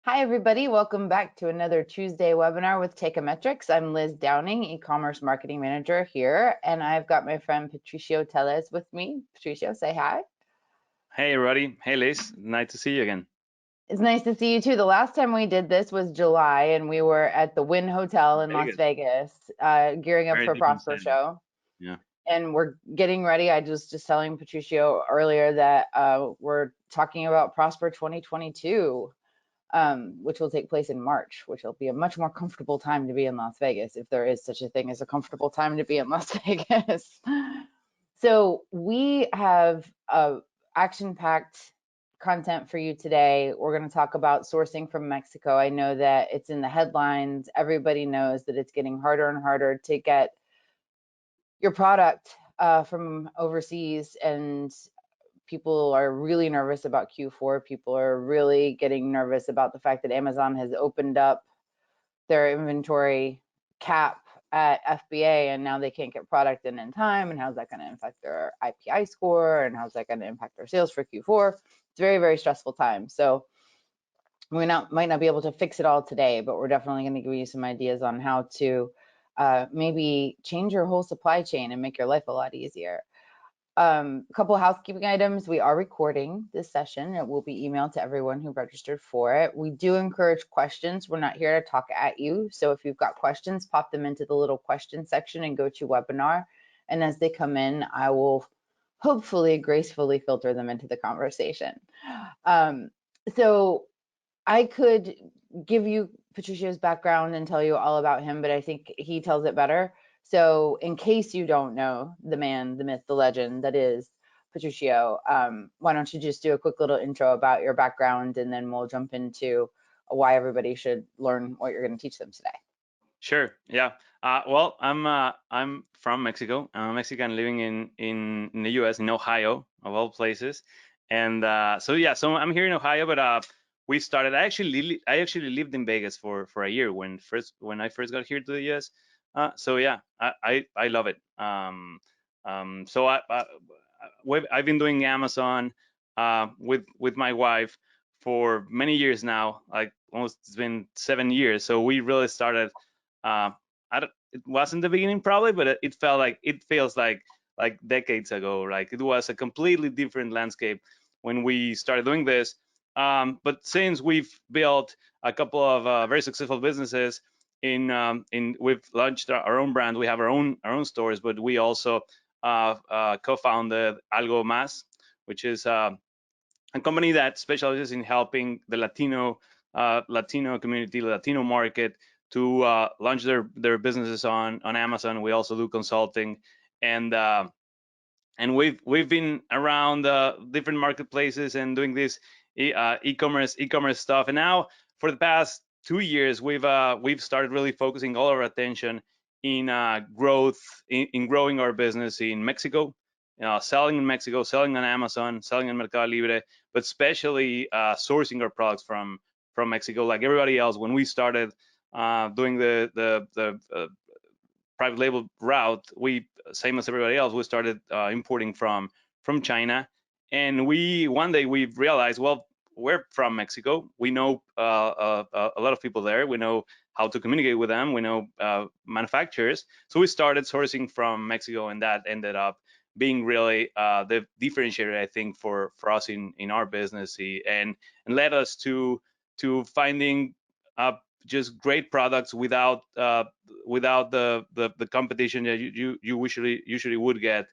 Hi, everybody. Welcome back to another Tuesday webinar with Teikametrics. I'm Liz Downing, e-commerce marketing manager here, and I've got my friend Patricio Tellez with me. Patricio, say hi. Hey, Roddy. Hey, Liz. Nice to see you again. It's nice to see you too. The last time we did this was July, and we were at the Wynn Hotel in Las Vegas. Vegas, gearing up Very for different Prosper setting. Show. Yeah. And we're getting ready. I was just telling Patricio earlier that we're talking about Prosper 2022. Which will take place in March, which will be a much more comfortable time to be in Las Vegas, if there is such a thing as a comfortable time to be in Las Vegas. So we have action-packed content for you today. We're going to talk about sourcing from Mexico. I know that it's in the headlines. Everybody knows that it's getting harder and harder to get your product from overseas, and people are really nervous about Q4. People are really getting nervous about the fact that Amazon has opened up their inventory cap at FBA, and now they can't get product in time. And how's that going to impact their IPI score? And how's that going to impact their sales for Q4? It's a very, very stressful time. So might not be able to fix it all today, but we're definitely going to give you some ideas on how to maybe change your whole supply chain and make your life a lot easier. A couple of housekeeping items. We are recording this session. It will be emailed to everyone who registered for it. We do encourage questions. We're not here to talk at you. So if you've got questions, pop them into the little question section and go to webinar. And as they come in, I will hopefully gracefully filter them into the conversation. Um, so I could give you Patricio's background and tell you all about him, but I think he tells it better. So, in case you don't know the man, the myth, the legend that is Patricio, why don't you just do a quick little intro about your background, and then we'll jump into why everybody should learn what you're going to teach them today. Sure. Yeah. Well, I'm from Mexico. I'm a Mexican living in the U.S. in Ohio, of all places. And so I'm here in Ohio, but we started. I actually lived in Vegas for a year when I first got here to the U.S. So yeah, I love it. So I've been doing Amazon with my wife for many years now. Like almost it's been 7 years. So we really started. It wasn't the beginning probably, but it feels like decades ago. Like it was a completely different landscape when we started doing this. But since we've built a couple of very successful businesses, we've launched our own brand. We have our own stores, but we also co-founded Algo Más, which is a company that specializes in helping the Latino community, Latino market to launch their businesses on Amazon. We also do consulting, and and we've been around different marketplaces and doing this e-commerce stuff. And now for the past 2 years, we've started really focusing all our attention in in growing our business in Mexico, selling in Mexico, selling on Amazon, selling on Mercado Libre, but especially sourcing our products from Mexico. Like everybody else, when we started doing the private label route, we, same as everybody else, we started importing from China. And one day we realized, well, we're from Mexico. We know a lot of people there. We know how to communicate with them. We know manufacturers. So we started sourcing from Mexico, and that ended up being really the differentiator, I think, for us in our business, and led us to finding just great products without the competition that you usually would get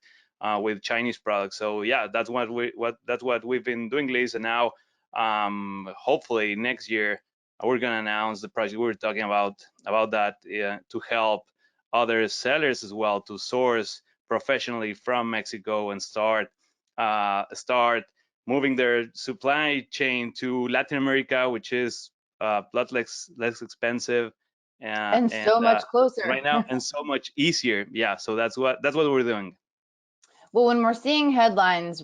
with Chinese products. So yeah, that's what we've been doing, Liz. And now hopefully next year we're gonna announce the project we were talking about that to help other sellers as well to source professionally from Mexico and start moving their supply chain to Latin America, which is a lot less expensive And and so much right closer. now, and so much easier. Yeah, so that's what we're doing. Well, when we're seeing headlines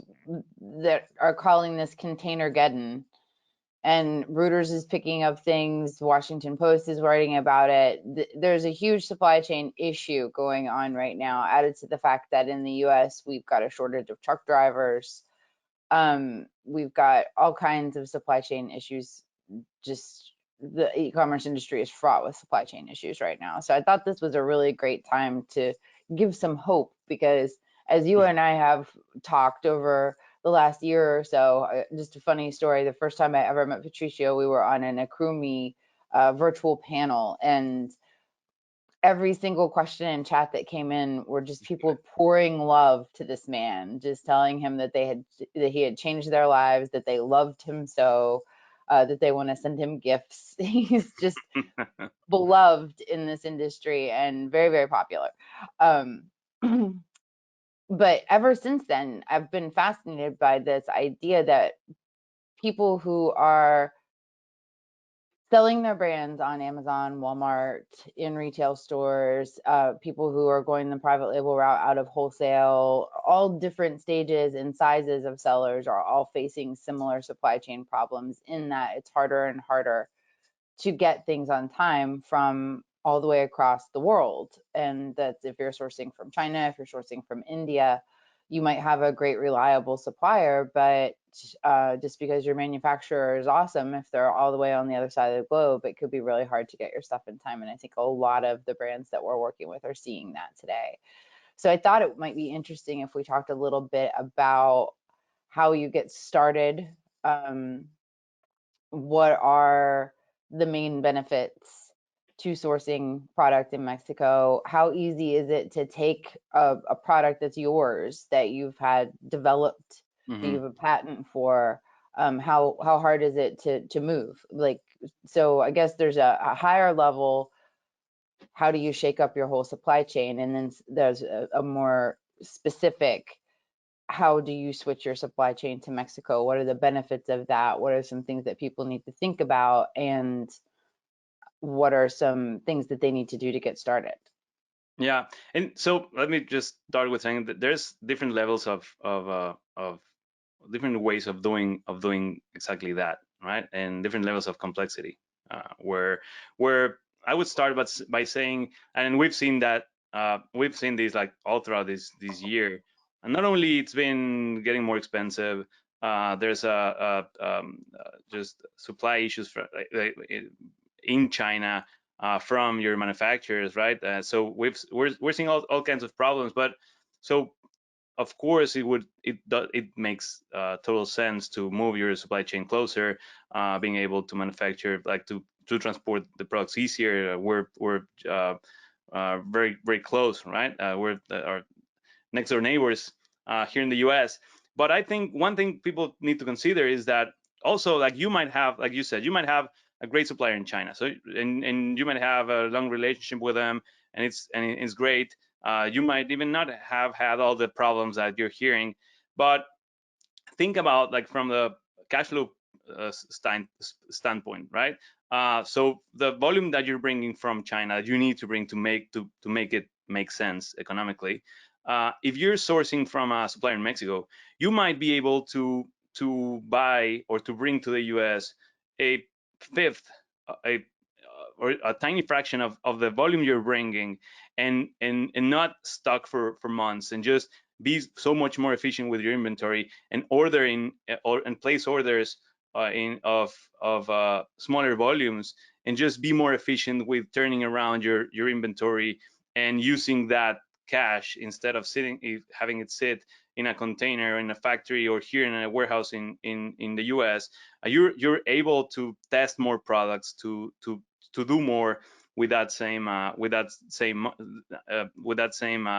that are calling this container-geddon, and Reuters is picking up things, Washington Post is writing about it. There's a huge supply chain issue going on right now, added to the fact that in the US, we've got a shortage of truck drivers. We've got all kinds of supply chain issues just the e-commerce industry is fraught with supply chain issues right now. So I thought this was a really great time to give some hope, because as you and I have talked over the last year or so, just a funny story. The first time I ever met Patricio, we were on an Akrumi virtual panel, and every single question in chat that came in were just people pouring love to this man, just telling him that he had changed their lives, that they loved him so, that they want to send him gifts. He's just beloved in this industry and very, very popular. Um, but ever since then, I've been fascinated by this idea that people who are selling their brands on Amazon, Walmart, in retail stores, people who are going the private label route out of wholesale, all different stages and sizes of sellers are all facing similar supply chain problems, in that it's harder and harder to get things on time from all the way across the world. And that's if you're sourcing from China, if you're sourcing from India, you might have a great reliable supplier, but just because your manufacturer is awesome, if they're all the way on the other side of the globe, it could be really hard to get your stuff in time. And I think a lot of the brands that we're working with are seeing that today. So I thought it might be interesting if we talked a little bit about how you get started. What are the main benefits to sourcing product in Mexico? How easy is it to take a product that's yours, that you've had developed, that you Hmm. have a patent for? How hard is it to move? Like, so I guess there's a higher level. How do you shake up your whole supply chain? And then there's a more specific, how do you switch your supply chain to Mexico? What are the benefits of that? What are some things that people need to think about? And what are some things that they need to do to get started? Yeah, and so let me just start with saying that there's different levels of different ways of doing exactly that, right? And different levels of complexity. Where I would start by saying, and we've seen that we've seen these like all throughout this year, and not only it's been getting more expensive. There's just supply issues for, in China from your manufacturers, right? So we're seeing all kinds of problems, but so of course it makes total sense to move your supply chain closer, being able to manufacture, like to transport the products easier. We're very very close, right? We're our next door neighbors here in the US. But I think one thing people need to consider is that also, like, you might have, like you said, you might have a great supplier in China, so and you might have a long relationship with them, and it's great. You might even not have had all the problems that you're hearing, but think about, like, from the cash flow standpoint, right? So the volume that you're bringing from China, you need to bring to make it make sense economically. If you're sourcing from a supplier in Mexico, you might be able to buy or to bring to the U.S. a fifth, a or a tiny fraction of the volume you're bringing, and not stock for months, and just be so much more efficient with your inventory, and ordering and place orders in of smaller volumes, and just be more efficient with turning around your inventory, and using that cash instead of having it sit in a container in a factory or here in a warehouse in the US. You're able to test more products, to do more with that same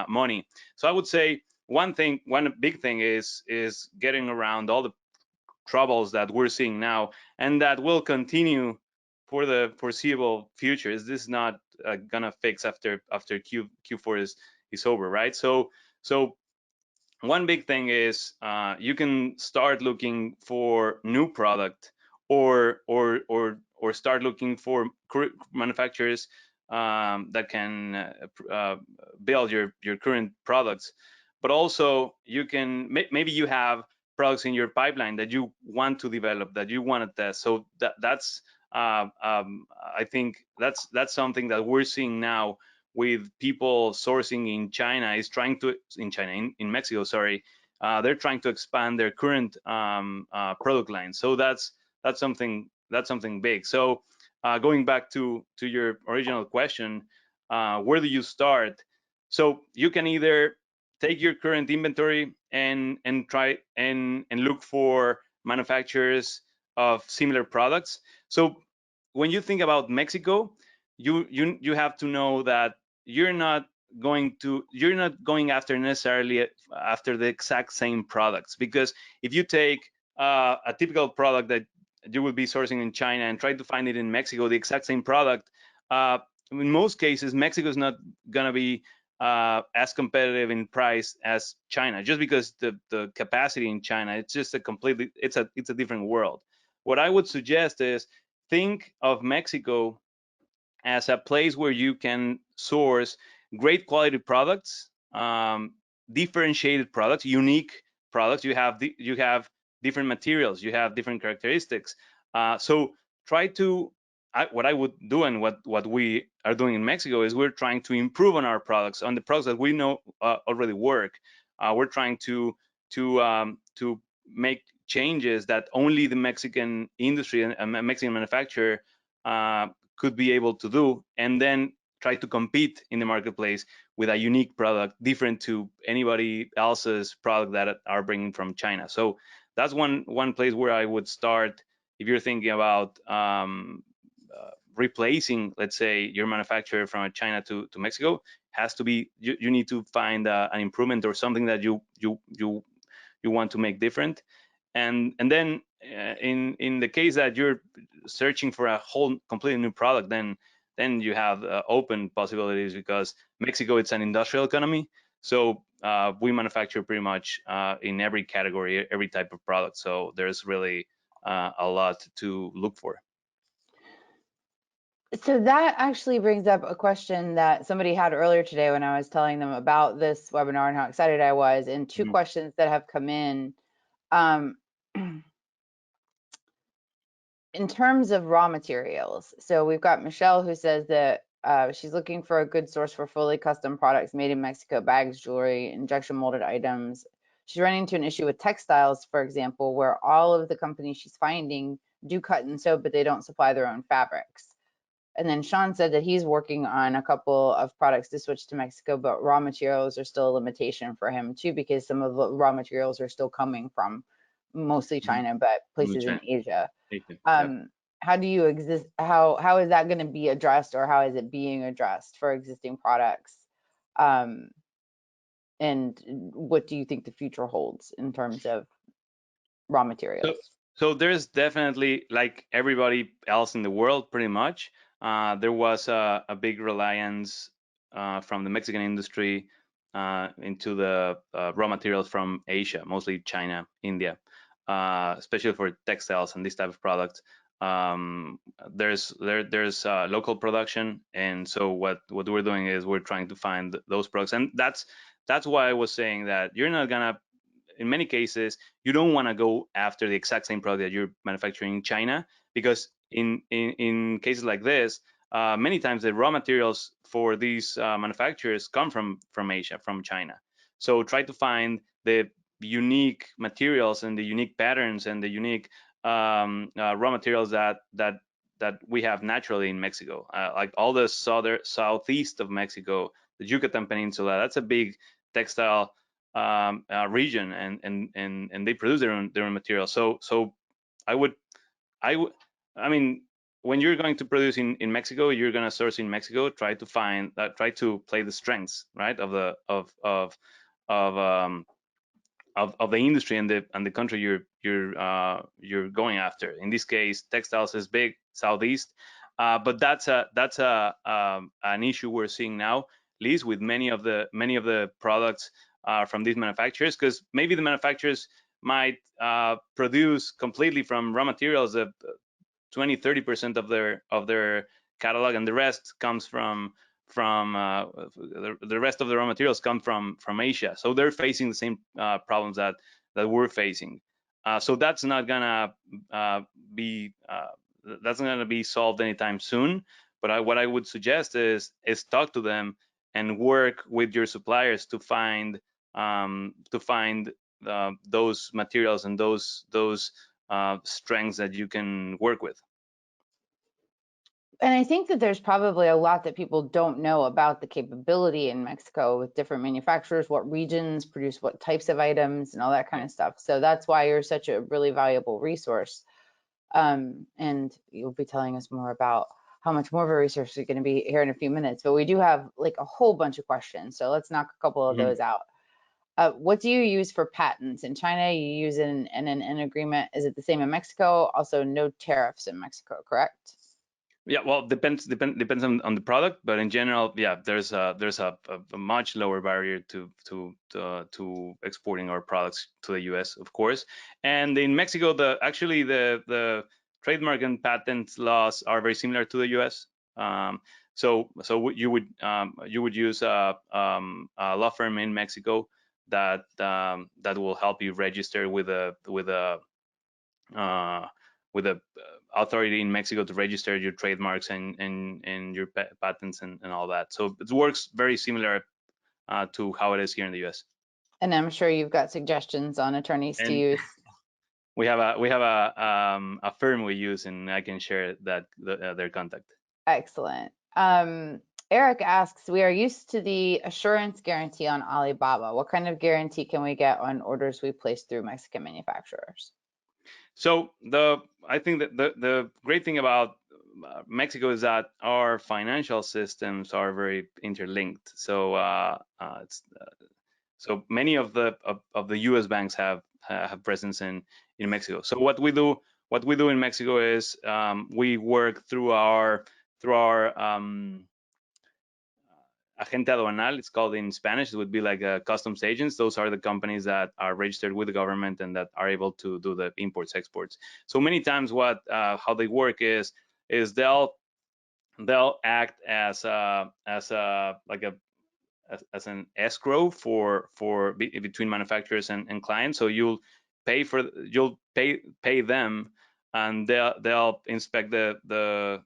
money. So I would say one big thing is getting around all the troubles that we're seeing now, and that will continue for the foreseeable future. Is this not gonna fix after Q4 is over, right? So one big thing is you can start looking for new product, or start looking for manufacturers that can build your current products. But also you can maybe you have products in your pipeline that you want to develop, that you want to test. So that's I think that's something that we're seeing now with people sourcing in China, is trying to in Mexico, sorry. They're trying to expand their current product line. So that's something big. So going back to your original question, where do you start? So you can either take your current inventory and try and look for manufacturers of similar products. So when you think about Mexico, you have to know that you're not you're not going after necessarily after the exact same products, because if you take a typical product that you will be sourcing in China and try to find it in Mexico, the exact same product, in most cases Mexico is not going to be as competitive in price as China, just because the capacity in China, it's just a completely, it's a different world. What I would suggest is think of Mexico as a place where you can source great quality products, differentiated products, unique products. You have different materials, you have different characteristics. So try to what I would do, and what we are doing in Mexico, is we're trying to improve on our products, on the products that we know already work. We're trying to make changes that only the Mexican industry and Mexican manufacturer could be able to do, and then try to compete in the marketplace with a unique product different to anybody else's product that are bringing from China. So that's one place where I would start if you're thinking about replacing, let's say, your manufacturer from China to Mexico. Has to be, you need to find an improvement or something that you want to make different. And then in the case that you're searching for a whole completely new product, then you have open possibilities, because Mexico, it's an industrial economy. So we manufacture pretty much in every category, every type of product. So there's really a lot to look for. So that actually brings up a question that somebody had earlier today when I was telling them about this webinar and how excited I was, and two questions that have come in. In terms of raw materials, so we've got Michelle who says that she's looking for a good source for fully custom products made in Mexico, bags, jewelry, injection molded items. She's running into an issue with textiles, for example, where all of the companies she's finding do cut and sew, but they don't supply their own fabrics. And then Sean said that he's working on a couple of products to switch to Mexico, but raw materials are still a limitation for him too, because some of the raw materials are still coming from mostly China, but places in Asia. How do you exist? How is that going to be addressed, or how is it being addressed for existing products? And what do you think the future holds in terms of raw materials? So there's definitely, like everybody else in the world, pretty much, there was a big reliance from the Mexican industry into the raw materials from Asia, mostly China, India, especially for textiles and this type of products. There's local production, and so what we're doing is we're trying to find those products, and that's why I was saying that you're not gonna, in many cases, you don't want to go after the exact same product that you're manufacturing in China, because in cases like this, many times the raw materials for these manufacturers come from Asia, from China. So try to find the unique materials and the unique patterns and the unique raw materials that we have naturally in Mexico, like all the southeast of Mexico, the Yucatan Peninsula. That's a big textile region, and they produce their own material. So I mean, when you're going to produce in Mexico, you're going to source in Mexico. Try to play the strengths, right, of the of the industry and the country you're going after. In this case, textiles is big southeast, but that's an issue we're seeing now, at least with many of the products from these manufacturers, because maybe the manufacturers might produce completely from raw materials 20-30% of their catalog, and the rest comes from the rest of the raw materials come from Asia. So they're facing the same problems that we're facing. So that's not gonna be solved anytime soon. But what I would suggest is talk to them and work with your suppliers to find those materials and those strengths that you can work with. And I think that there's probably a lot that people don't know about the capability in Mexico with different manufacturers, what regions produce what types of items and all that kind Yeah. of stuff. So that's why you're such a really valuable resource. And you'll be telling us more about how much more of a resource you're going to be here in a few minutes. But we do have like a whole bunch of questions. So let's knock a couple of Mhm. those out. What do you use for patents? In China, you use an agreement. Is it the same in Mexico? Also, no tariffs in Mexico, correct? Yeah, well, depends on the product, but in general, yeah, there's a much lower barrier to exporting our products to the U.S., of course. And in Mexico, the trademark and patent laws are very similar to the U.S. So you would use a law firm in Mexico that will help you register uh, with a authority in Mexico to register your trademarks and your patents and all that. So it works very similar to how it is here in the US. And I'm sure you've got suggestions on attorneys to And use. we have a firm we use, and I can share their contact. Excellent. Eric asks, we are used to the assurance guarantee on Alibaba. What kind of guarantee can we get on orders we place through Mexican manufacturers? So I think that the great thing about Mexico is that our financial systems are very interlinked. So many of the U.S. banks have presence in Mexico. So what we do in Mexico is we work through our agente aduanal. It's called in Spanish. It would be like customs agents. Those are the companies that are registered with the government and that are able to do the imports exports. So many times, how they work is they'll act as an escrow between manufacturers and clients. So you'll pay them, and they'll inspect they'll do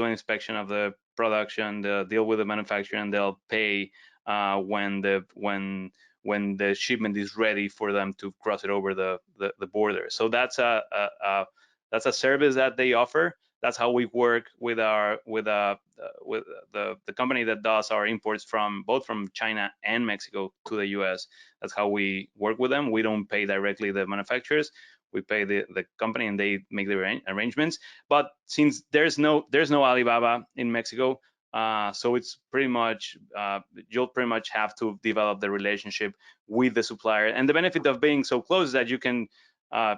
an inspection of the production, they'll deal with the manufacturer, and they'll pay when the shipment is ready for them to cross it over the border. So that's a service that they offer. That's how we work with the company that does our imports both from China and Mexico to the US. That's how we work with them. We don't pay directly the manufacturers. We pay the company, and they make the arrangements. But since there's no Alibaba in Mexico, so it's pretty much you'll pretty much have to develop the relationship with the supplier. And the benefit of being so close is that you can uh,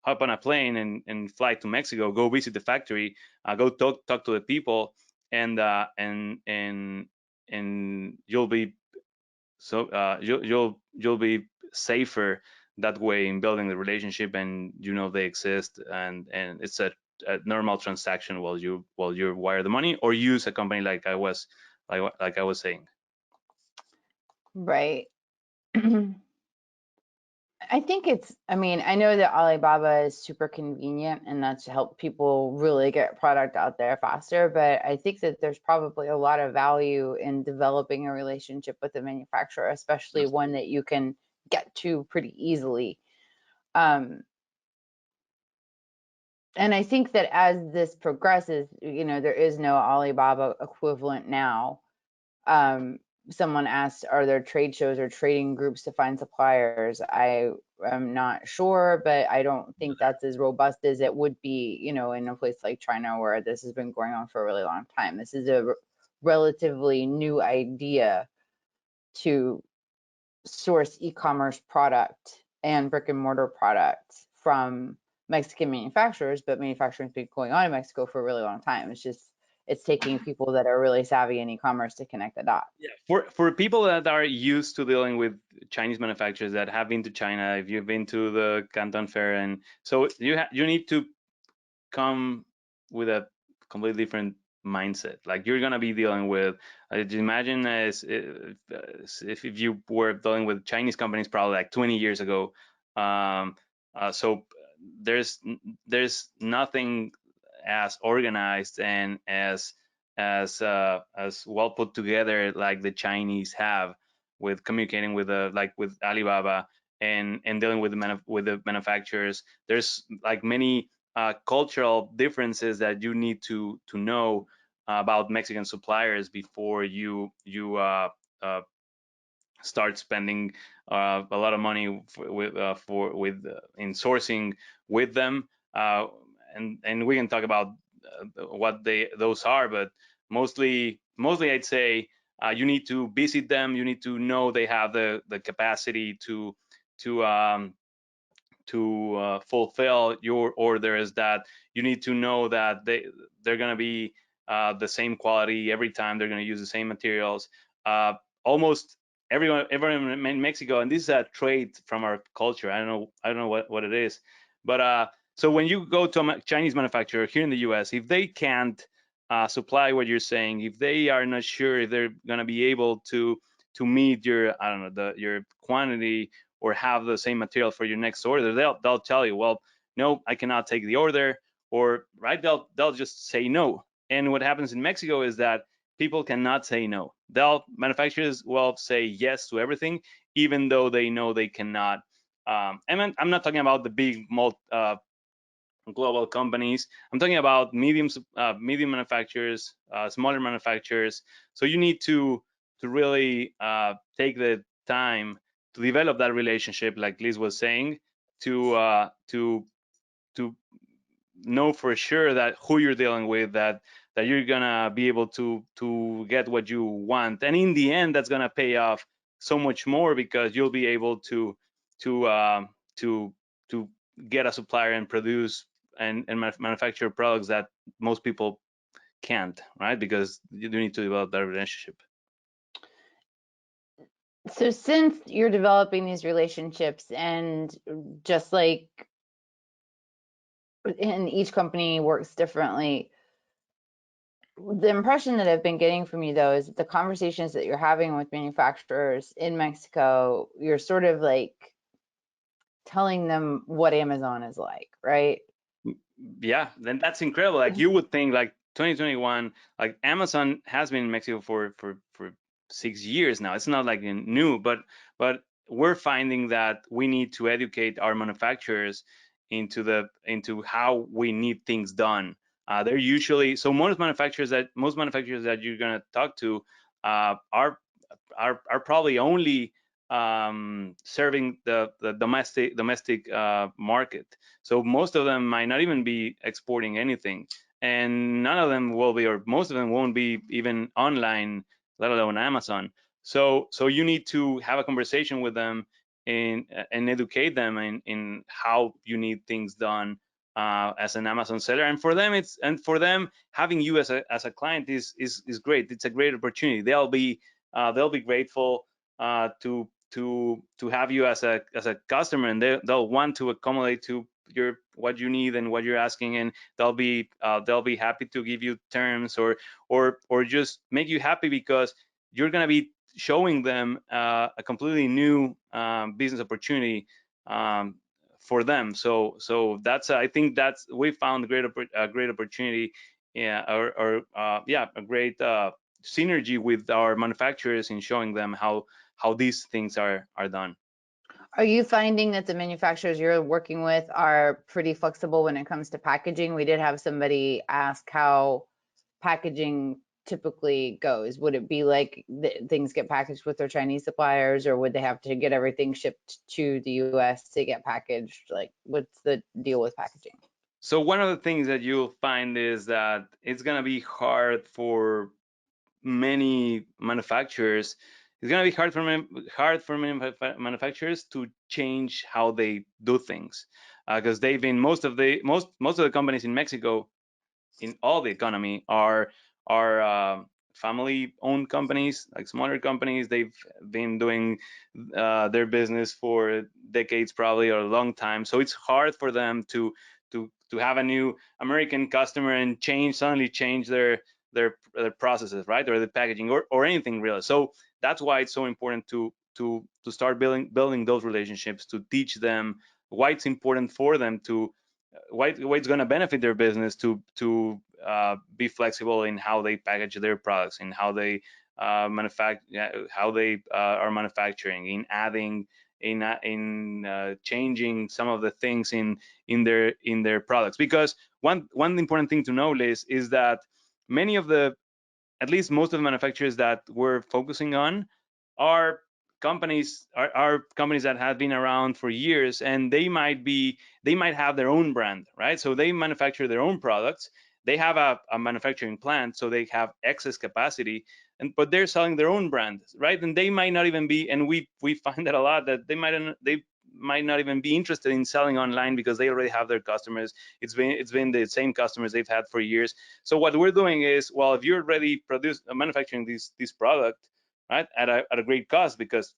hop on a plane and fly to Mexico, go visit the factory, go talk to the people, and you'll be safer that way in building the relationship, and they exist, and it's a normal transaction while you wire the money or use a company like I was saying. Right. I think I mean, I know that Alibaba is super convenient and that's helped people really get product out there faster, but I think that there's probably a lot of value in developing a relationship with the manufacturer, especially one that you can get to pretty easily. Um, and I think that as this progresses, there is no Alibaba equivalent now. Um, Someone asked, are there trade shows or trading groups to find suppliers? I am not sure, but I don't think that's as robust as it would be, in a place like China where this has been going on for a really long time. This is a relatively new idea to source e-commerce product and brick and mortar product from Mexican manufacturers, but manufacturing's been going on in Mexico for a really long time. It's taking people that are really savvy in e-commerce to connect the dots. Yeah, for people that are used to dealing with Chinese manufacturers that have been to China, if you've been to the Canton Fair, and so you need to come with a completely different mindset. Like you're gonna be dealing with, just imagine as if you were dealing with Chinese companies probably like 20 years ago. So there's nothing as organized and as well put together like the Chinese have with communicating with Alibaba and dealing with the manufacturers. There's like many cultural differences that you need to know about Mexican suppliers before you start spending a lot of money in sourcing with them. And we can talk about what those are, but mostly I'd say you need to visit them. You need to know they have the capacity to fulfill your orders, that you need to know that they're going to be the same quality every time, they're going to use the same materials. Almost everyone in Mexico, and this is a trait from our culture, I don't know what it is, but so when you go to a Chinese manufacturer here in the US, if they can't supply what you're saying, if they are not sure if they're going to be able to meet your, I don't know, your quantity, or have the same material for your next order, they'll tell you, well, no, I cannot take the order, or right, they'll just say no. And what happens in Mexico is that people cannot say no. Manufacturers will say yes to everything, even though they know they cannot. I'm not talking about the big global companies. I'm talking about medium manufacturers, smaller manufacturers. So you need to really take the time to develop that relationship, like Liz was saying, to know for sure that who you're dealing with, that you're gonna be able to get what you want, and in the end, that's gonna pay off so much more, because you'll be able to to to get a supplier and produce and manufacture products that most people can't, right? Because you do need to develop that relationship. So since you're developing these relationships, and just like, and each company works differently, the impression that I've been getting from you though is that the conversations that you're having with manufacturers in Mexico, you're sort of like telling them what Amazon is like, right? Yeah, then that's incredible. Like, you would think like 2021, like Amazon has been in Mexico for 6 years now. It's not like new, but we're finding that we need to educate our manufacturers into how we need things done. They're usually, so most manufacturers that you're gonna talk to are probably only serving the domestic market. So most of them might not even be exporting anything, and none of them will be, or most of them won't be even online, let alone Amazon. So you need to have a conversation with them and educate them in how you need things done as an Amazon seller. And for them, having you as a client is great. It's a great opportunity. They'll be grateful to have you as a customer, and they'll want to accommodate to what you need and what you're asking, and they'll be happy to give you terms, or just make you happy, because you're gonna be showing them a completely new business opportunity for them. So that's, I think that's, we found a great opportunity, yeah, or yeah, a great synergy with our manufacturers in showing them how these things are done. Are you finding that the manufacturers you're working with are pretty flexible when it comes to packaging? We did have somebody ask how packaging typically goes. Would it be like things get packaged with their Chinese suppliers, or would they have to get everything shipped to the US to get packaged? Like, what's the deal with packaging? So one of the things that you'll find is that it's gonna be hard for many manufacturers. It's gonna be hard for many manufacturers to change how they do things, because they've been, most of the companies in Mexico, in all the economy, are family-owned companies, like smaller companies. They've been doing their business for decades, probably, or a long time. So it's hard for them to have a new American customer and suddenly change their processes, right, or the packaging, or anything really. So that's why it's so important to start building those relationships, to teach them why it's important for them, to why it's going to benefit their business, to be flexible in how they package their products, and how they manufacture, how they are manufacturing, in adding changing some of the things in their products. Because one important thing to know is that many of the, at least most of the manufacturers that we're focusing on are companies that have been around for years, and they might have their own brand, right? So they manufacture their own products. They have a manufacturing plant, so they have excess capacity, but they're selling their own brand, right? And they might not even be, and we find that a lot, that they might not even be interested in selling online because they already have their customers. It's been the same customers they've had for years. So what we're doing is, well, if you're already manufacturing this product, right, at a great cost because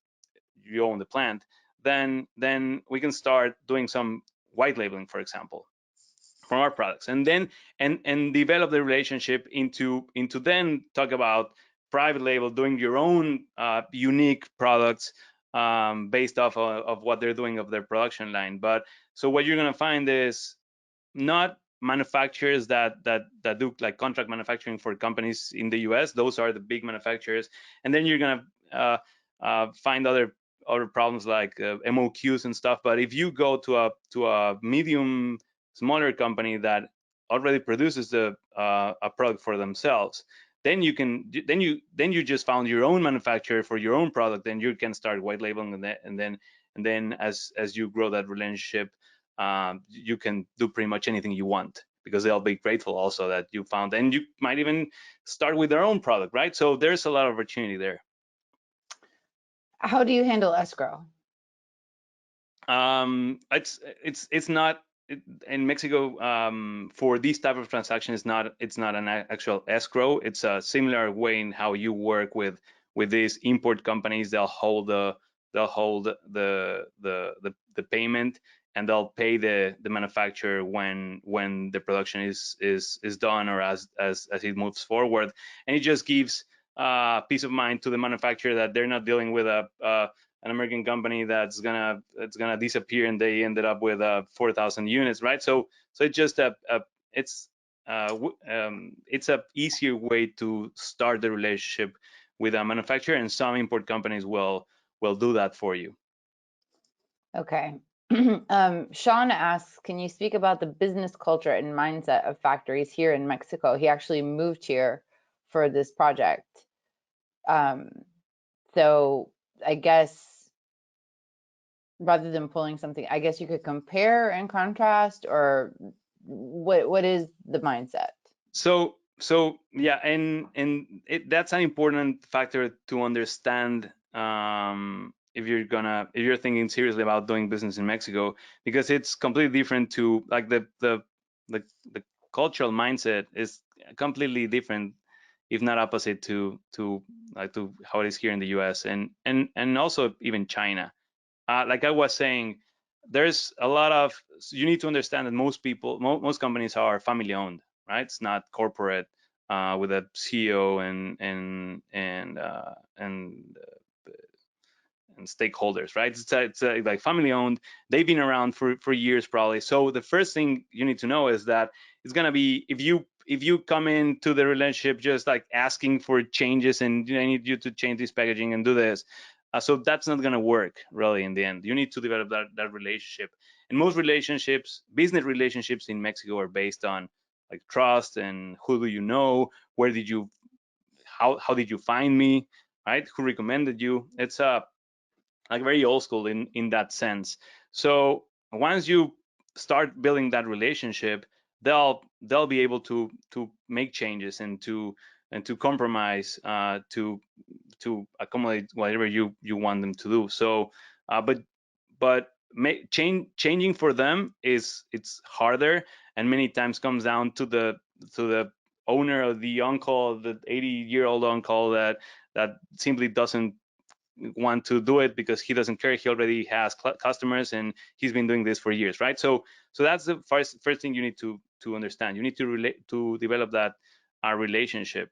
you own the plant, then we can start doing some white labeling, for example, from our products, and then and develop the relationship into then talk about private label, doing your own unique products based off of what they're doing of their production line. But so what you're going to find is not manufacturers that do like contract manufacturing for companies in the US. Those are the big manufacturers, and then you're gonna find other problems like MOQs and stuff. But if you go to a medium, smaller company that already produces a product for themselves, then you just found your own manufacturer for your own product. Then you can start white labeling, and then as you grow that relationship, you can do pretty much anything you want, because they'll be grateful also that you found, and you might even start with their own product, right? So there's a lot of opportunity there. How do you handle escrow? It's not in Mexico, for these type of transactions. It's not an actual escrow. It's a similar way in how you work with these import companies. They'll hold the payment, and they'll pay the manufacturer when the production is done, or as it moves forward. And it just gives peace of mind to the manufacturer that they're not dealing with an American company that's gonna disappear, and they ended up with 4,000 units, right? So it's just it's a easier way to start the relationship with a manufacturer, and some import companies will do that for you. Okay. Sean asks, can you speak about the business culture and mindset of factories here in Mexico? He actually moved here for this project. So I guess rather than pulling something, I guess you could compare and contrast, or what is the mindset? So yeah, and that's an important factor to understand if you're thinking seriously about doing business in Mexico, because it's completely different to like the cultural mindset is completely different, if not opposite to how it is here in the US, and also even China. Like I was saying, there's a lot of, you need to understand that most companies are family owned, right? It's not corporate with a CEO and stakeholders, right? It's like family owned. They've been around for years probably. So the first thing you need to know is that it's gonna be, if you come into the relationship just like asking for changes, and I need you to change this packaging and do this, so that's not gonna work really in the end. You need to develop that relationship. And most relationships, business relationships in Mexico, are based on like trust, and who do you know, where did you, how did you find me, right? Who recommended you? It's like very old school in that sense. So once you start building that relationship, they'll be able to make changes, and to compromise to accommodate whatever you want them to do. So but changing for them it's harder, and many times comes down to the owner, or the uncle, the 80-year-old uncle that simply doesn't want to do it because he doesn't care. He already has customers, and he's been doing this for years, right? So that's the first thing you need to understand. You need to develop that relationship.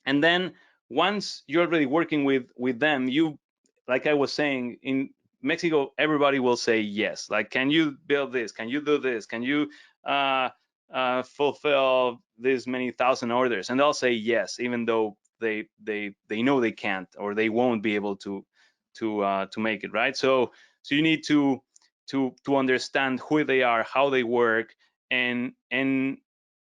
And then once you're already working with them, you, like I was saying, in Mexico everybody will say yes. Like, can you build this, can you do this, can you fulfill this many thousand orders? And they'll say yes, even though they know they can't, or they won't be able to to make it, right? So you need to understand who they are, how they work, and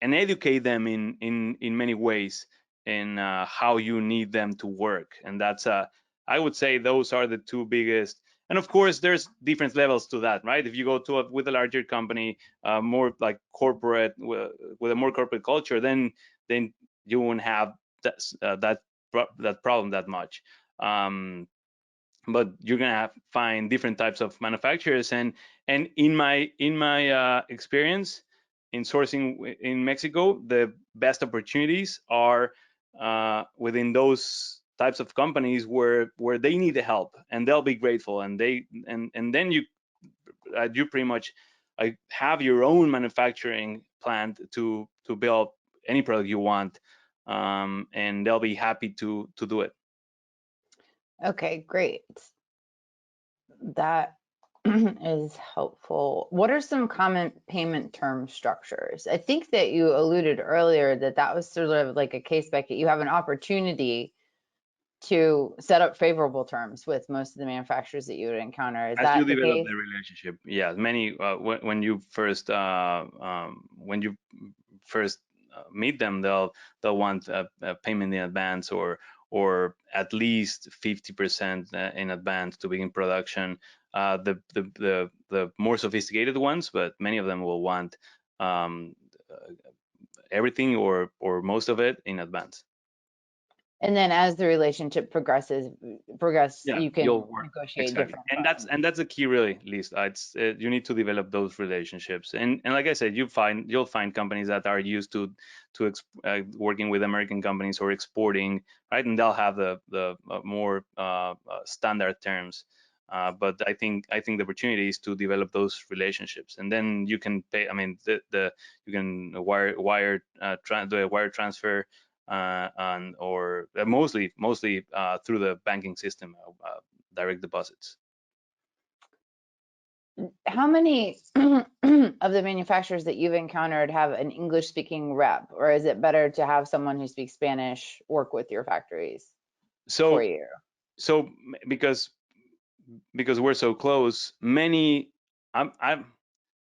educate them in many ways, and how you need them to work. And that's I would say those are the two biggest. And of course, there's different levels to that, right? If you go to with a larger company, more like corporate, with a more corporate culture, then you won't have that problem that much. But you're gonna find different types of manufacturers, and in my experience in sourcing in Mexico, the best opportunities are within those types of companies where they need the help, and they'll be grateful, and then you pretty much have your own manufacturing plant to build any product you want, and they'll be happy to do it. Okay, great. That is helpful. What are some common payment term structures? I think that you alluded earlier that that was sort of like a case by case. You have an opportunity to set up favorable terms with most of the manufacturers that you would encounter. Is As you that the develop case? the relationship, yeah, many when you first meet them, they'll want a payment in advance, or at least 50% in advance to begin production. The more sophisticated ones, but many of them will want everything or most of it in advance. And then as the relationship progresses, Yeah, you can you'll work negotiate exactly, different and that's the key, really, Lisa. It's you need to develop those relationships, and like I said, you'll find companies that are used to working with American companies or exporting, right? And they'll have the more standard terms. But I think the opportunity is to develop those relationships, and then you can pay. I mean, you can do a wire transfer, and or mostly through the banking system, direct deposits. How many of the manufacturers that you've encountered have an English speaking rep, or is it better to have someone who speaks Spanish work with your factories for So you? so because we're so close, many I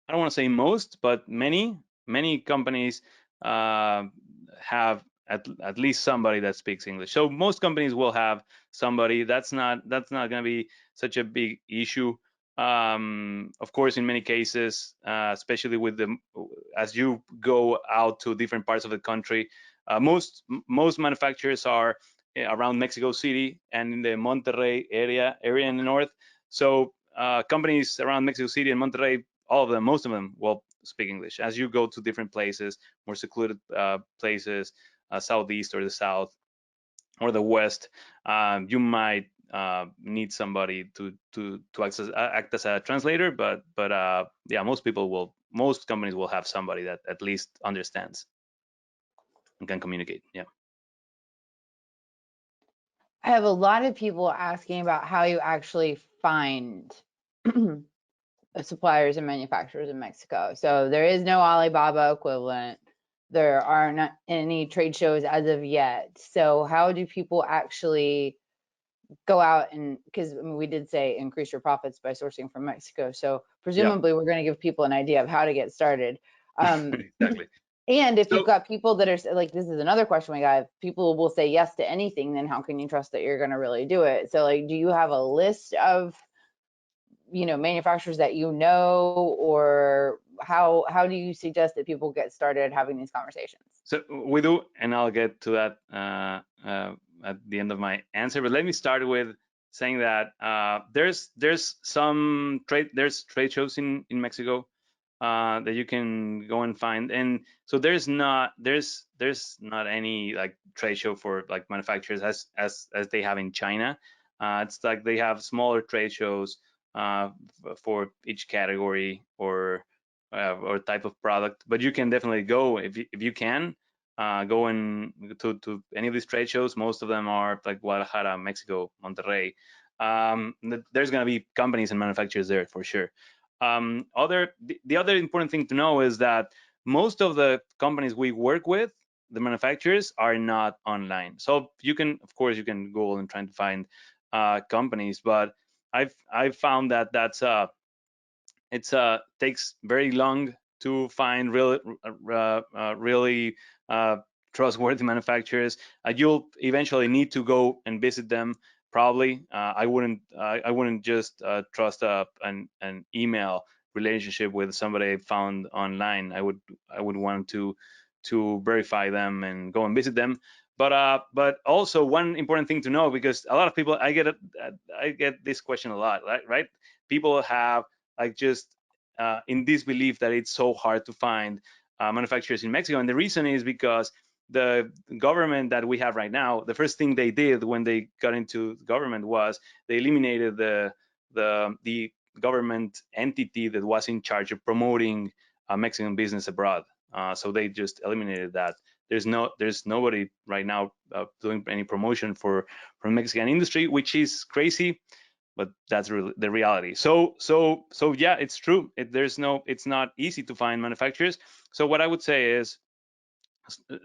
don't want to say most, but many companies have at least somebody that speaks English. So most companies will have somebody. That's not going to be such a big issue. Of course, in many cases, especially with as you go out to different parts of the country, most manufacturers are around Mexico City and in the Monterrey area in the north. So companies around Mexico City and Monterrey, all of them, most of them will speak English. As you go to different places, more secluded places, southeast or the south or the west, you might need somebody to act as a translator. But yeah, most companies will have somebody that at least understands and can communicate. Yeah. I have a lot of people asking about how you actually find suppliers and manufacturers in Mexico. So there is no Alibaba equivalent. There are not any trade shows as of yet. So how do people actually go out and, because I mean, we did say increase your profits by sourcing from Mexico. So Yeah. presumably we're going to give people an idea of how to get started. Exactly. And if you've So got people that are like, this is another question we got, if people will say yes to anything, then how can you trust that you're going to really do it? So like, do you have a list of, manufacturers that or how do you suggest that people get started having these conversations? So we do, and I'll get to that at the end of my answer. But let me start with saying that there's trade shows in Mexico that you can go and find, and so there's not any like trade show for like manufacturers as they have in China. It's like they have smaller trade shows for each category or type of product, but you can definitely go if you can go in to any of these trade shows. Most of them are like Guadalajara, Mexico, Monterrey. There's going to be companies and manufacturers there for sure. The other important thing to know is that most of the companies we work with, the manufacturers, are not online. So you can, of course, you can Google and try to find companies. But I've found that it's takes very long to find really trustworthy manufacturers. You'll eventually need to go and visit them. Probably, I wouldn't just trust an email relationship with somebody I found online. I would want to verify them and go and visit them. But also one important thing to know, because a lot of people, I get this question a lot, right? People have like just in this belief that it's so hard to find manufacturers in Mexico. And the reason is because the government that we have right now, the first thing they did when they got into government was they eliminated the government entity that was in charge of promoting Mexican business abroad. So they just eliminated that. There's nobody right now doing any promotion for Mexican industry, which is crazy, but that's the reality. So yeah, it's true. It's not easy to find manufacturers. So what I would say is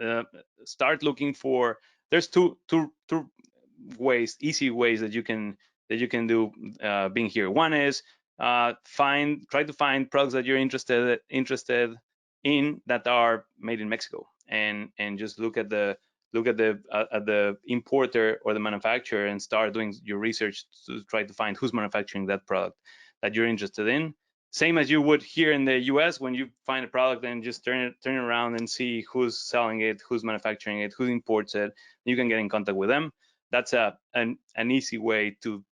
uh, start looking for. There's two easy ways that you can do being here. One is try to find products that you're interested in that are made in Mexico, and just look at the importer or the manufacturer and start doing your research to try to find who's manufacturing that product that you're interested in. Same as you would here in the US, when you find a product and just turn it around and see who's selling it, who's manufacturing it, who imports it. You can get in contact with them. That's an easy way to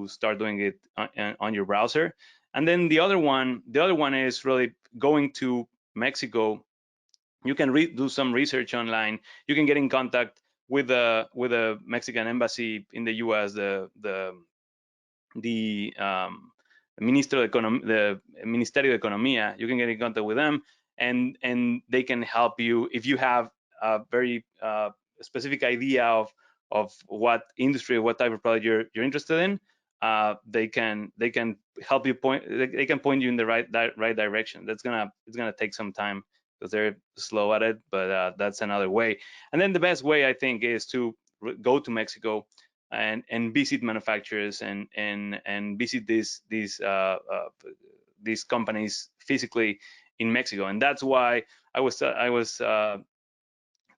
start doing it on your browser. And then the other one is really going to Mexico. You can do some research online. You can get in contact with the Mexican embassy in the US, the the Ministerio de Economía. You can get in contact with them, and they can help you if you have a very specific idea of what industry, what type of product you're interested in. They can help you they can point you in the right direction. It's gonna take some time because they're slow at it, but that's another way. And then the best way, I think, is to go to Mexico and visit manufacturers and visit these companies physically in Mexico. And that's why I was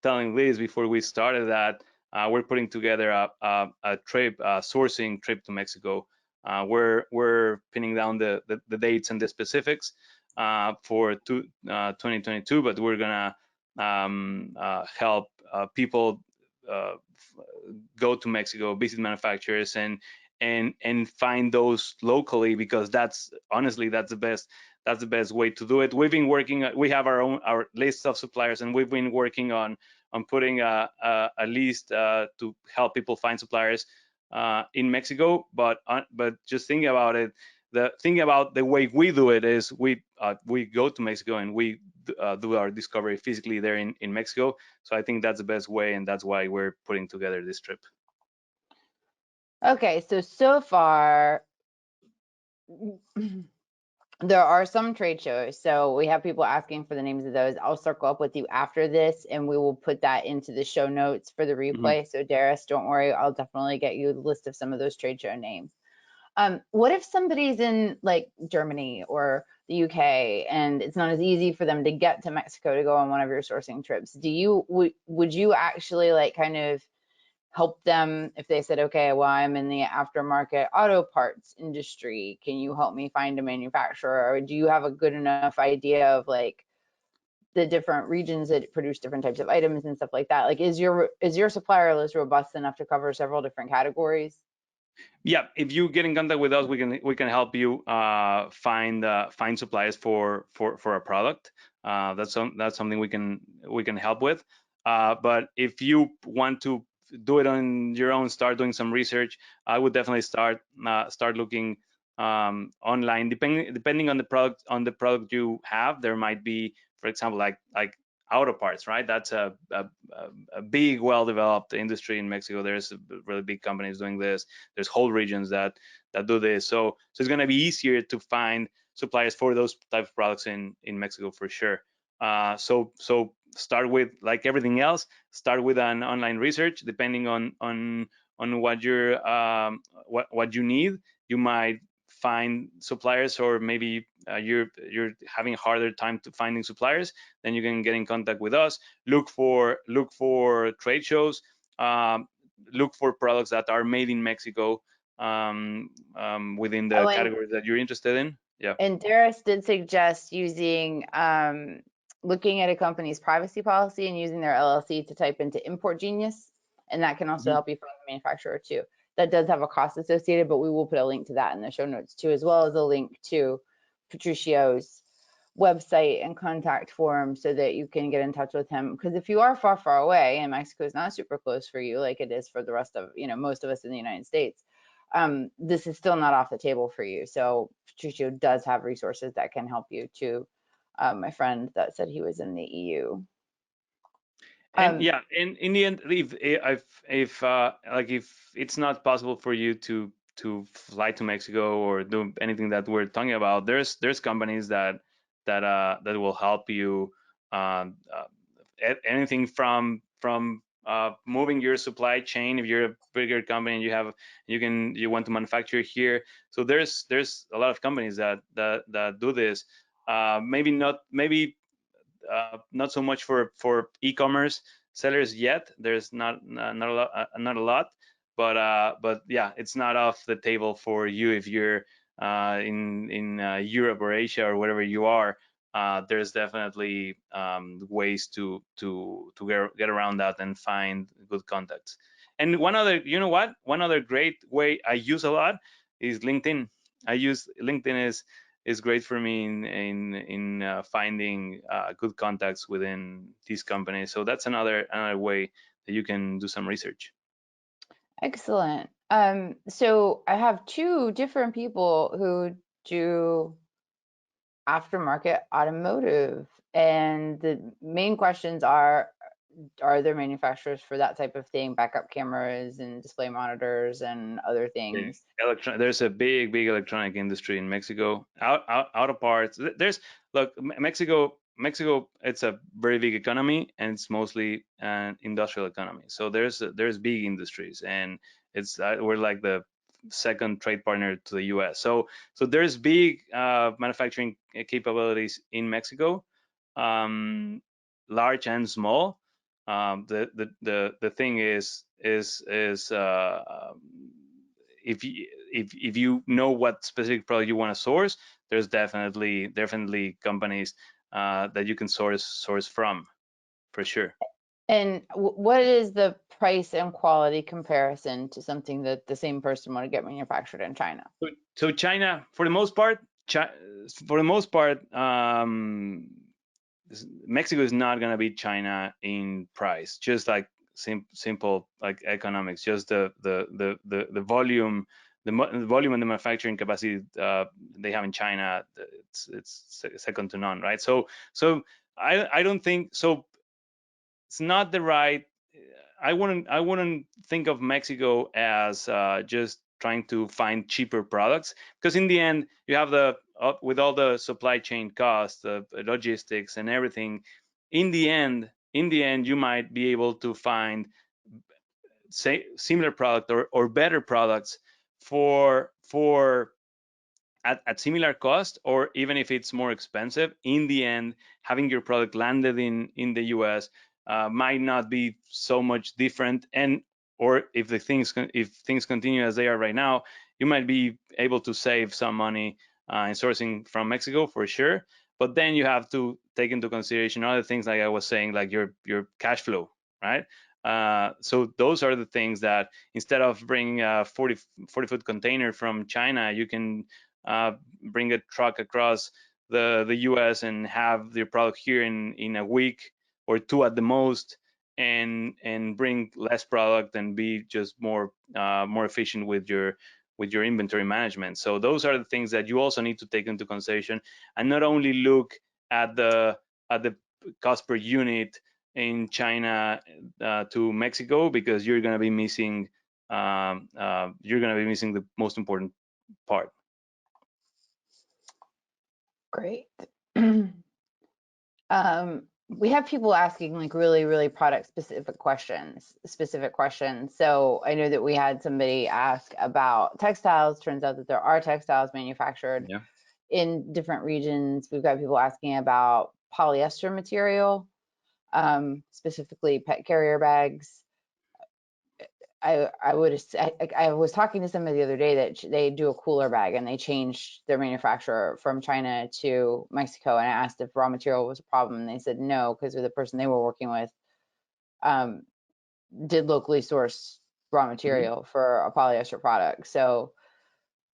telling Liz before we started that we're putting together a trip, a sourcing trip to Mexico. We're pinning down the dates and the specifics for 2022, but we're gonna help people go to Mexico, visit manufacturers, and find those locally, because that's honestly that's the best way to do it. We've been working. We have our list of suppliers, and we've been working on putting a list to help people find suppliers in Mexico. But just think about it. The thing about the way we do it is we go to Mexico and we do our discovery physically there in Mexico. So I think that's the best way, and that's why we're putting together this trip. Okay, so far there are some trade shows. So we have people asking for the names of those. I'll circle up with you after this, and we will put that into the show notes for the replay. So Darius, don't worry, I'll definitely get you the list of some of those trade show names. What if somebody's in like Germany or the UK and it's not as easy for them to get to Mexico to go on one of your sourcing trips? Would you actually like kind of help them if they said, okay, well, I'm in the aftermarket auto parts industry, can you help me find a manufacturer? Or do you have a good enough idea of like the different regions that produce different types of items and stuff like that? Like, is your supplier list robust enough to cover several different categories? Yeah, if you get in contact with us, we can help you find suppliers for a product. That's something we can help with. But if you want to do it on your own, start doing some research, I would definitely start looking online. Depending on the product you have, there might be, for example, like auto parts, right? That's a big, well-developed industry in Mexico. There's really big companies doing this. There's whole regions that do this. So it's going to be easier to find suppliers for those type of products in Mexico for sure. So start with, like everything else, start with an online research. Depending on on what you're what you need, you might find suppliers, or maybe you're having a harder time to finding suppliers, then you can get in contact with us. Look for trade shows. Look for products that are made in Mexico, within the Oh, categories that you're interested in. Yeah. and Darius did suggest using looking at a company's privacy policy and using their LLC to type into Import Genius, and that can also Mhm. help you find the manufacturer too. That does have a cost associated, but we will put a link to that in the show notes too, as well as a link to Patricio's website and contact form so that you can get in touch with him. Because if you are far, far away and Mexico is not super close for you, like it is for the rest of, most of us in the United States, this is still not off the table for you. So Patricio does have resources that can help you too. My friend that said he was in the EU. And Um, yeah, in the end, if it's not possible for you to fly to Mexico or do anything that we're talking about, there's companies that will help you. Anything from moving your supply chain. If you're a bigger company and you want to manufacture here, so there's a lot of companies that do this. Maybe not so much for e-commerce sellers yet. There's not a lot, but yeah, it's not off the table for you if you're in Europe or Asia or wherever you are. There's definitely ways to get around that and find good contacts. And one other great way I use a lot is LinkedIn. I use LinkedIn is great for me in finding good contacts within these companies. So that's another way that you can do some research. Excellent. So I have two different people who do aftermarket automotive, and the main questions are there manufacturers for that type of thing, backup cameras and display monitors and other Big things? There's a big electronic industry in Mexico. Auto parts. There's Look, Mexico. It's a very big economy, and it's mostly an industrial economy. So there's big industries, and it's we're like the second trade partner to the U.S. So there's big manufacturing capabilities in Mexico, large and small. The thing is if you know what specific product you want to source, there's definitely companies that you can source from, for sure. And what is the price and quality comparison to something that the same person would get manufactured in China? So China, for the most part, Mexico is not going to beat China in price. Just like simple like economics, just the volume, the volume and the manufacturing capacity they have in China, it's second to none, right? So I don't think so. It's not the right. I wouldn't think of Mexico as just trying to find cheaper products, because in the end you have with all the supply chain costs, the logistics and everything. In the end, you might be able to find say similar product or better products for at similar cost, or even if it's more expensive. In the end, having your product landed in the US might not be so much different. And or if things continue as they are right now, you might be able to save some money in sourcing from Mexico, for sure. But then you have to take into consideration other things, like I was saying, like your cash flow, right? So those are the things that, instead of bringing a 40-foot container from China, you can bring a truck across the US and have your product here in a week or two at the most, and bring less product and be just more efficient with your inventory management. So those are the things that you also need to take into consideration, and not only look at the cost per unit in China to Mexico, because you're going to be missing the most important part. Great. we have people asking like really, really product specific questions. So I know that we had somebody ask about textiles. Turns out that there are textiles manufactured Yeah. in different regions. We've got people asking about polyester material, specifically pet carrier bags. I was talking to somebody the other day that they do a cooler bag and they changed their manufacturer from China to Mexico, and I asked if raw material was a problem and they said no, because the person they were working with um, did locally source raw Mhm. material for a polyester product. So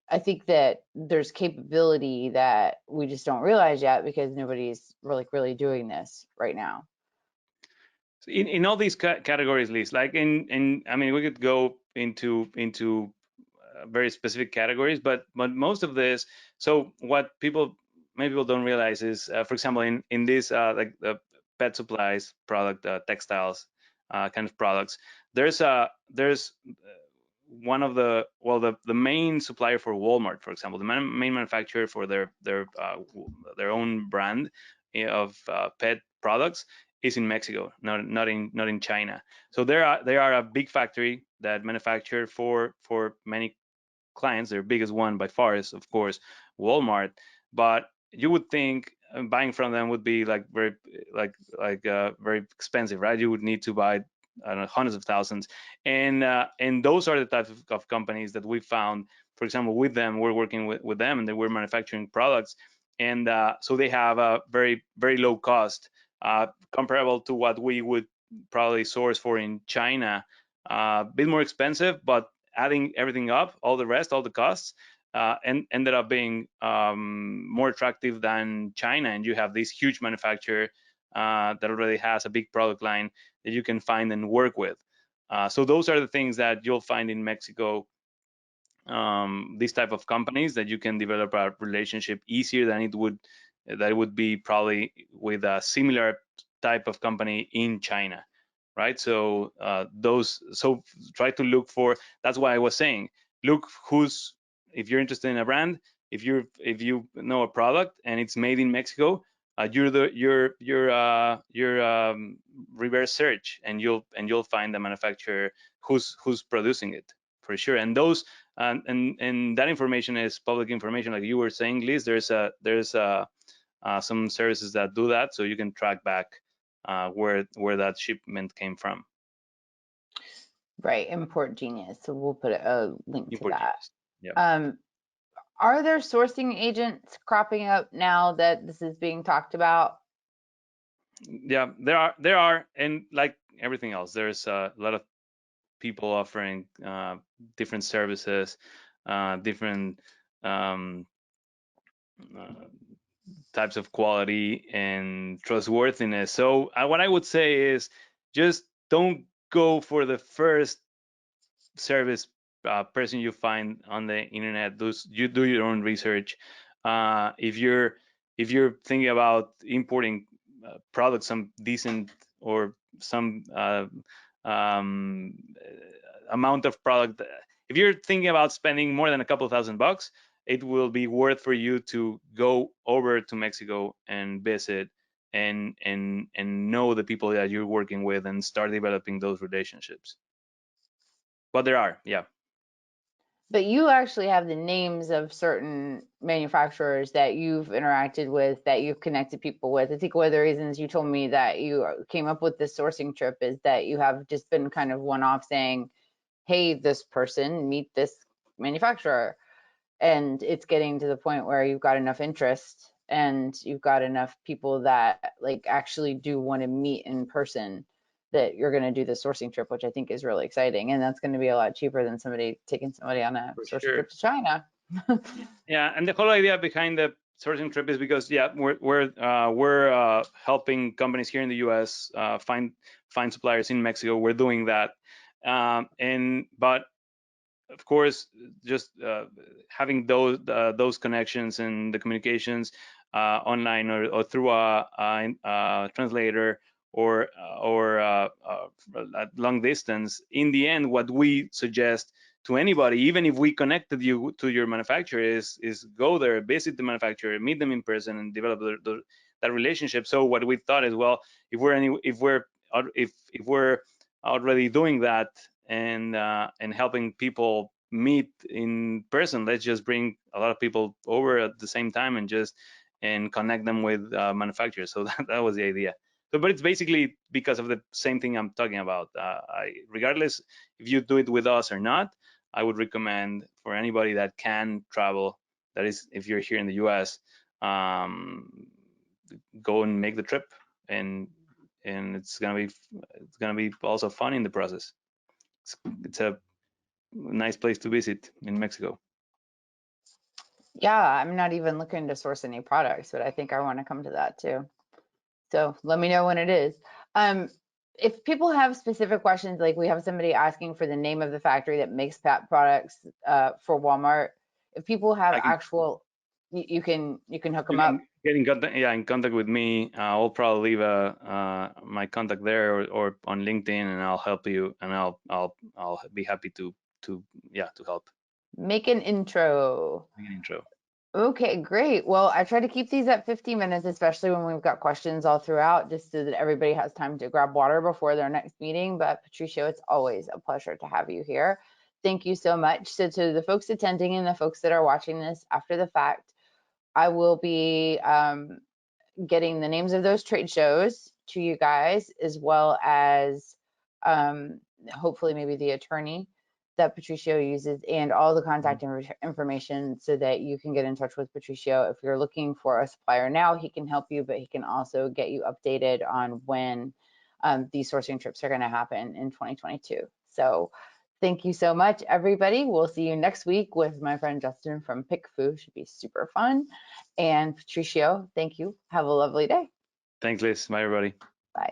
I think that there's capability that we just don't realize yet because nobody's really doing this right now. In all these categories, Liz, like in I mean, we could go into very specific categories, but most of this. So what many people don't realize is, for example, in this like the pet supplies product, textiles kind of products, there's one of the main supplier for Walmart, for example, the main manufacturer for their own brand of pet products is in Mexico, not in China. So they are a big factory that manufacture for many clients. Their biggest one by far is, of course, Walmart. But you would think buying from them would be like very expensive, right? You would need to buy, I don't know, hundreds of thousands, and those are the type of companies that we found. For example, with them, we're working with them, and they were manufacturing products, and so they have a very low cost, comparable to what we would probably source for in China. A bit more expensive, but adding everything up, all the rest, all the costs, and ended up being more attractive than China. And you have this huge manufacturer that already has a big product line that you can find and work with. So those are the things that you'll find in Mexico. These type of companies that you can develop a relationship easier than it would be probably with a similar type of company in China, right? So so try to look for. That's why I was saying, look who's, if you're interested in a brand, if you know a product and it's made in Mexico, you're the your reverse search, and you'll find the manufacturer who's producing it for sure. And those and that information is public information, like you were saying, Liz. There's some services that do that, so you can track back where that shipment came from. Right, Import Genius. So we'll put a link to Import that. Genius. Yeah. Um, are there sourcing agents cropping up now that this is being talked about? Yeah, there are, and like everything else, there's a lot of people offering different services, different um, uh, types of quality and trustworthiness. So what I would say is, just don't go for the first service person you find on the internet. You do your own research. If you're thinking about importing products, some decent or some um, amount of product, if you're thinking about spending more than a couple $1,000, it will be worth for you to go over to Mexico and visit and know the people that you're working with and start developing those relationships. But there are, yeah. But you actually have the names of certain manufacturers that you've interacted with, that you've connected people with. I think one of the reasons you told me that you came up with this sourcing trip is that you have just been kind of one off saying, hey, this person, meet this manufacturer. And it's getting to the point where you've got enough interest and you've got enough people that like actually do want to meet in person, that you're going to do the sourcing trip, which I think is really exciting. And that's going to be a lot cheaper than somebody taking somebody on a For sourcing trip sure. to China. Yeah, and the whole idea behind the sourcing trip is because, yeah, we're helping companies here in the U.S. Find suppliers in Mexico. We're doing that, and but of course, just having those connections and the communications online, or through a translator, or at long distance. In the end, what we suggest to anybody, even if we connected you to your manufacturer, is go there, visit the manufacturer, meet them in person, and develop that relationship. So what we thought is, well, if we're already doing that and helping people meet in person, let's just bring a lot of people over at the same time and connect them with manufacturers. So that was the idea. So, but it's basically because of the same thing I'm talking about. Regardless if you do it with us or not, I would recommend for anybody that can travel, that is, if you're here in the US, go and make the trip, and it's gonna be also fun in the process. It's a nice place to visit in Mexico. Yeah, I'm not even looking to source any products, but I think I want to come to that too. So let me know when it is. If people have specific questions, like we have somebody asking for the name of the factory that makes PAP products for Walmart. If people have I can actual, you can hook them You up. can get in contact, yeah, in contact with me. I'll probably leave my contact there, or on LinkedIn, and I'll help you, and I'll be happy to yeah, to help. Make an intro. Make an intro. Okay, great. Well, I try to keep these at 50 minutes, especially when we've got questions all throughout, just so that everybody has time to grab water before their next meeting. But Patricio, it's always a pleasure to have you here. Thank you so much. So to the folks attending and the folks that are watching this after the fact, I will be getting the names of those trade shows to you guys, as well as hopefully maybe the attorney that Patricio uses and all the contact information so that you can get in touch with Patricio. If you're looking for a supplier now, he can help you, but he can also get you updated on when these sourcing trips are going to happen in 2022. So thank you so much, everybody. We'll see you next week with my friend Justin from PickFu. Should be super fun. And Patricio, thank you. Have a lovely day. Thanks, Liz. Bye, everybody. Bye.